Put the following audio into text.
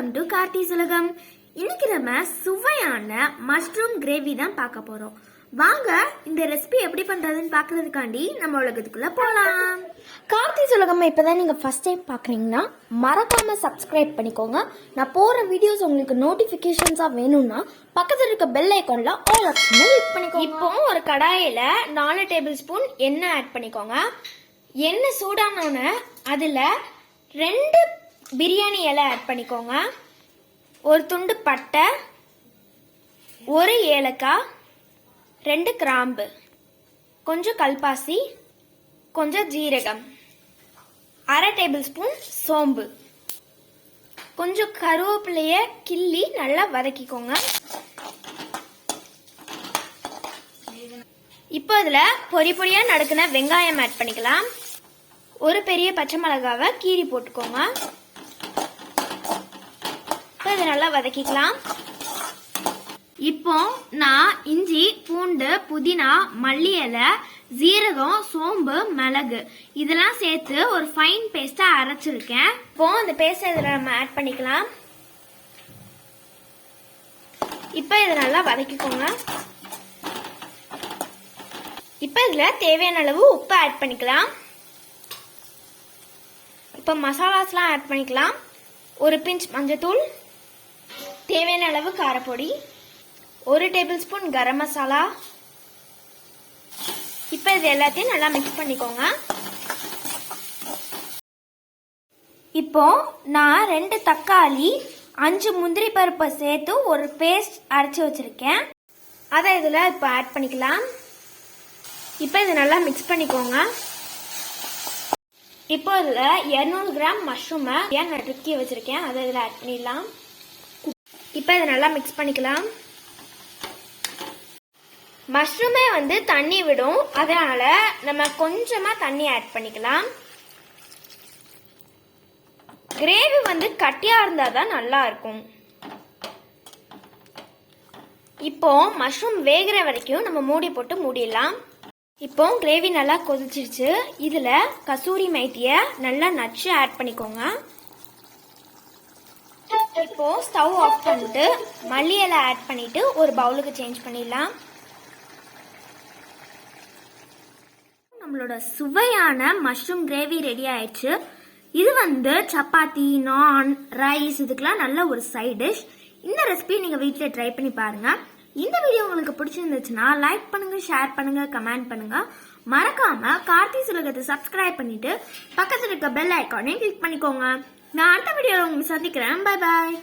Welcome to Karthi உலகம். இன்னைக்கு நம்ம சுவையான மஷ்ரூம் கிரேவி தான் பார்க்க போறோம். வாங்க இந்த ரெசிபி எப்படி பண்றதுன்னு பாக்குறதுக்காண்டி நம்ம உலகத்துக்குள்ள போலாம். கார்த்தி உலகம் இப்பதான் நீங்க ஃபர்ஸ்ட் டைம் பாக்குறீங்கன்னா மறக்காம சப்ஸ்கிரைப் பண்ணிக்கோங்க. நான் போற வீடியோஸ் உங்களுக்கு நோட்டிபிகேஷன்ஸா வேணும்னா பக்கத்துல இருக்க பெல் ஐகான்ல ஆல் ஆப்ஷனை கிளிக் பண்ணிக்கோங்க. இப்போ ஒரு கடாயில 4 டேபிள் ஸ்பூன் எண்ணெய் ஆட் பண்ணிக்கோங்க. எண்ணெய் சூடானோன்னு அதுல 2 பிரியாணி இலை ஆட் பண்ணிக்கோங்க. ஒரு துண்டு பட்டை, 1 ஏலக்காய், 2 கிராம்பு, கொஞ்சம் கல்பாசி, கொஞ்சம் ஜீரகம், 1/2 டேபிள் ஸ்பூன் சோம்பு, கொஞ்சம் கருவேப்பிலைய கிள்ளி நல்லா வதக்கிக்கோங்க. இப்போ இதுல பொடி பொடியா நறுக்குன வெங்காயம் ஆட் பண்ணிக்கலாம். ஒரு பெரிய பச்சை மிளகாவை கீறி போட்டுக்கோங்க. இதை நல்லா வதக்கிக்கலாம். இப்போ நான் இஞ்சி, பூண்டு, புதினா, மல்லி இலை, ஜீரகம், சோம்பு, மிளகு இதெல்லாம் சேர்த்து ஒரு ஃபைன் பேஸ்டா அரைச்சிருக்கேன். இப்போ அந்த பேஸ்ட் இதுல நம்ம ஆட் பண்ணிக்கலாம். இப்போ இதை நல்லா வதக்கிக்கோங்க. இப்போ இதுல தேவையான அளவு உப்பு ஆட் பண்ணிக்கலாம். இப்போ மசாலாஸ்லாம் ஆட் பண்ணிக்கலாம். ஒரு பிஞ்ச் மஞ்சத்தூள், தேவையான அளவு காரப்பொடி, 1 டேபிள் ஸ்பூன் கரம் மசாலா. இப்போ இது எல்லாத்தையும் நல்லா மிக்ஸ் பண்ணிக்கோங்க. இப்போ நான் 2 தக்காளி, 5 முந்திரி பருப்பை சேர்த்து ஒரு பேஸ்ட் அரைச்சி வச்சிருக்கேன். அதை இதில் இப்போ ஆட் பண்ணிக்கலாம். இப்போ இது நல்லா மிக்ஸ் பண்ணிக்கோங்க. இப்போ இதில் 200 கிராம் மஷ்ரூமை நான் நறுக்கி வச்சிருக்கேன். அதை இதில் ஆட் பண்ணிடலாம். இப்போ இதை நல்லா மிக்ஸ் பண்ணிக்கலாம். மஷ்ரூமே தண்ணி விடும், அதனால நம்ம கொஞ்சமா தண்ணி ஆட் பண்ணிக்கலாம். கிரேவி கட்டியா இருந்தாதான் நல்லா இருக்கும். இப்போ மஷ்ரூம் வேகிற வரைக்கும் நம்ம மூடி போட்டு மூடிடலாம். இப்போ கிரேவி நல்லா கொதிச்சிருச்சு. இதுல கசூரி மேத்திய நல்லா நச்சு ஆட் பண்ணிக்கோங்க. இப்போ ஸ்டவ் ஆஃப் பண்ணிட்டு மல்லி இலை ஆட் பண்ணிட்டு ஒரு பவுலுக்கு சேஞ்ச் பண்ணிடலாம். நம்மளோட சுவையான மஷ்ரூம் கிரேவி ரெடி ஆயிடுச்சு. இது சப்பாத்தி, நான், ரைஸ் இதுக்கெல்லாம் நல்ல ஒரு சைட் டிஷ். இந்த ரெசிபி நீங்க வீட்ல ட்ரை பண்ணி பாருங்க. இந்த வீடியோ உங்களுக்கு பிடிச்சிருந்துச்சுன்னா லைக் பண்ணுங்க, ஷேர் பண்ணுங்க, கமெண்ட் பண்ணுங்க. மறக்காம கார்த்தி உலகத்தை சப்ஸ்கிரைப் பண்ணிட்டு பக்கத்துல இருக்க பெல் ஐகானை கிளிக் பண்ணிக்கோங்க. நான் அடுத்த வீடியோல உங்களுக்கு சந்திக்கிறேன். Bye bye.